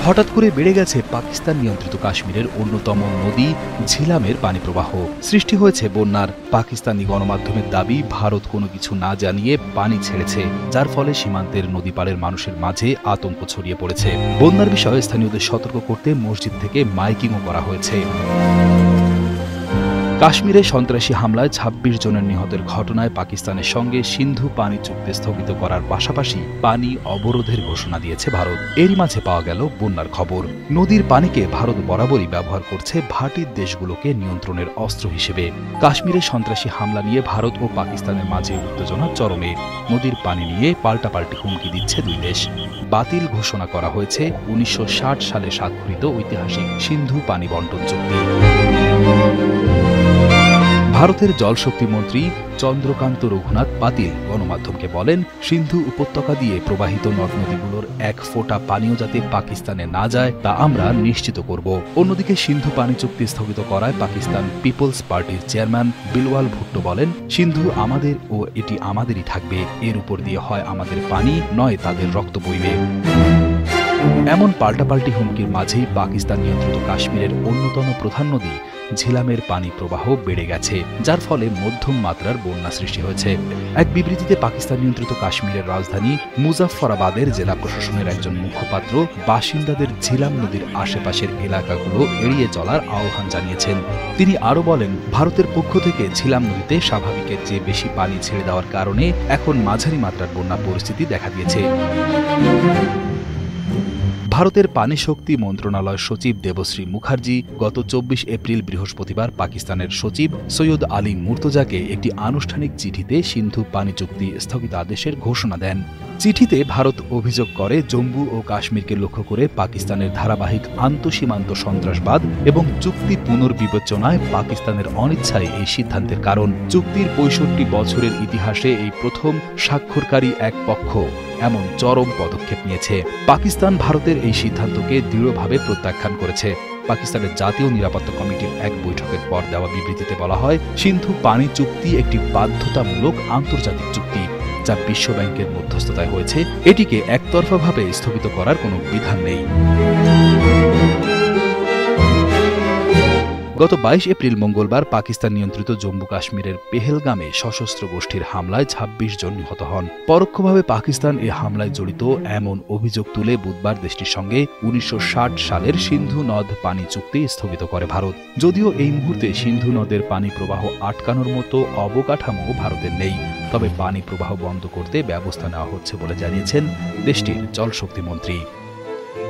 হঠাৎ করে বেড়ে গেছে পাকিস্তান নিয়ন্ত্রিত কাশ্মীরের অন্যতম নদী ঝিলামের পানি প্রবাহ। সৃষ্টি হয়েছে বন্যার। পাকিস্তানি গণমাধ্যমের দাবি, ভারত কোনো কিছু না জানিয়ে পানি ছেড়েছে, যার ফলে সীমান্তের নদীপাড়ের মানুষের মাঝে আতঙ্ক ছড়িয়ে পড়েছে। বন্যার বিষয়ে স্থানীয়দের সতর্ক করতে মসজিদ থেকে মাইকিংও করা হয়েছে। কাশ্মীরে সন্ত্রাসী হামলায় ২৬ জনের নিহতের ঘটনায় পাকিস্তানের সঙ্গে সিন্ধু পানি চুক্তি স্থগিত করার পাশাপাশি পানি অবরোধের ঘোষণা দিয়েছে ভারত। এরই মাঝে পাওয়া গেল বন্যার খবর। নদীর পানিকে ভারত বরাবরই ব্যবহার করছে ভাটির দেশগুলোকে নিয়ন্ত্রণের অস্ত্র হিসেবে। কাশ্মীরে সন্ত্রাসী হামলা নিয়ে ভারত ও পাকিস্তানের মাঝে উত্তেজনা চরমে। নদীর পানি নিয়ে পাল্টাপাল্টি হুমকি দিচ্ছে দুই দেশ। বাতিল ঘোষণা করা হয়েছে ১৯৬০ সালে স্বাক্ষরিত ঐতিহাসিক সিন্ধু পানি বন্টন চুক্তি। ভারতের জলশক্তি মন্ত্রী চন্দ্রকান্ত রঘুনাথ পাতিল গণমাধ্যমকে বলেন, সিন্ধু উপত্যকা দিয়ে প্রবাহিত নদ নদীগুলোর এক ফোঁটা পানিও যাতে পাকিস্তানে না যায় তা আমরা নিশ্চিত করব। অন্যদিকে সিন্ধু পানি চুক্তি স্থগিত করায় পাকিস্তান পিপলস পার্টির চেয়ারম্যান বিলওয়াল ভুট্টো বলেন, সিন্ধু আমাদের ও এটি আমাদেরই থাকবে। এর উপর দিয়ে হয় আমাদের পানি, নয় তাদের রক্ত বইবে। এমন পাল্টাপাল্টি হুমকির মাঝেই পাকিস্তান নিয়ন্ত্রিত কাশ্মীরের অন্যতম প্রধান নদী ঝিলামের পানি প্রবাহ বেড়ে গেছে, যার ফলে মধ্যম মাত্রার বন্যা সৃষ্টি হয়েছে। এক বিবৃতিতে পাকিস্তান নিয়ন্ত্রিত কাশ্মীরের রাজধানী মুজাফফরাবাদের জেলা প্রশাসনের একজন মুখপাত্র বাসিন্দাদের ঝিলাম নদীর আশেপাশের এলাকাগুলো এড়িয়ে চলার আহ্বান জানিয়েছেন। তিনি আরও বলেন, ভারতের পক্ষ থেকে ঝিলাম নদীতে স্বাভাবিকের চেয়ে বেশি পানি ছেড়ে দেওয়ার কারণে এখন মাঝারি মাত্রার বন্যা পরিস্থিতি দেখা দিয়েছে। ভারতের পানি শক্তি মন্ত্রণালয় সচিব দেবশ্রী মুখার্জি গত ২৪ এপ্রিল বৃহস্পতিবার পাকিস্তানের সচিব সৈয়দ আলী মুর্তজাকে একটি আনুষ্ঠানিক চিঠিতে সিন্ধু পানি চুক্তি স্থগিতাদেশের ঘোষণা দেন। চিঠিতে ভারত অভিযোগ করে, জম্মু ও কাশ্মীরকে লক্ষ্য করে পাকিস্তানের ধারাবাহিক আন্তঃসীমান্ত সন্ত্রাসবাদ এবং চুক্তি পুনর্বিবেচনায় পাকিস্তানের অনিচ্ছাই এই সিদ্ধান্তের কারণ। চুক্তির ৬৫ বছরের ইতিহাসে এই প্রথম স্বাক্ষরকারী এক পক্ষ এমন চরম পদক্ষেপ নিয়েছে। পাকিস্তান ভারতের এই সিদ্ধান্তকে দৃঢ়ভাবে প্রত্যাখ্যান করেছে। পাকিস্তানের জাতীয় নিরাপত্তা কমিটির এক বৈঠকের পর দেওয়া বিবৃতিতে বলা হয়, সিন্ধু পানি চুক্তি একটি বাধ্যতামূলক আন্তর্জাতিক চুক্তি, যা বিশ্ব ব্যাংকের মধ্যস্থতায় হয়েছে। এটিকে একতরফাভাবে স্থগিত করার কোনো বিধান নেই। গত ২২ এপ্রিল মঙ্গলবার পাকিস্তান নিয়ন্ত্রিত জম্মু কাশ্মীরের পেহেলগামে সশস্ত্র গোষ্ঠীর হামলায় ২৬ জন নিহত হন। পরোক্ষভাবে পাকিস্তান এ হামলায় জড়িত এমন অভিযোগ তুলে বুধবার দেশটির সঙ্গে ১৯৬০ সালের সিন্ধু নদ পানি চুক্তি স্থগিত করে ভারত। যদিও এই মুহূর্তে সিন্ধু নদের পানি প্রবাহ আটকানোর মতো অবকাঠামো ভারতের নেই, তবে পানি প্রবাহ বন্ধ করতে ব্যবস্থা নেওয়া হচ্ছে বলে জানিয়েছেন দেশটির জলশক্তি মন্ত্রী।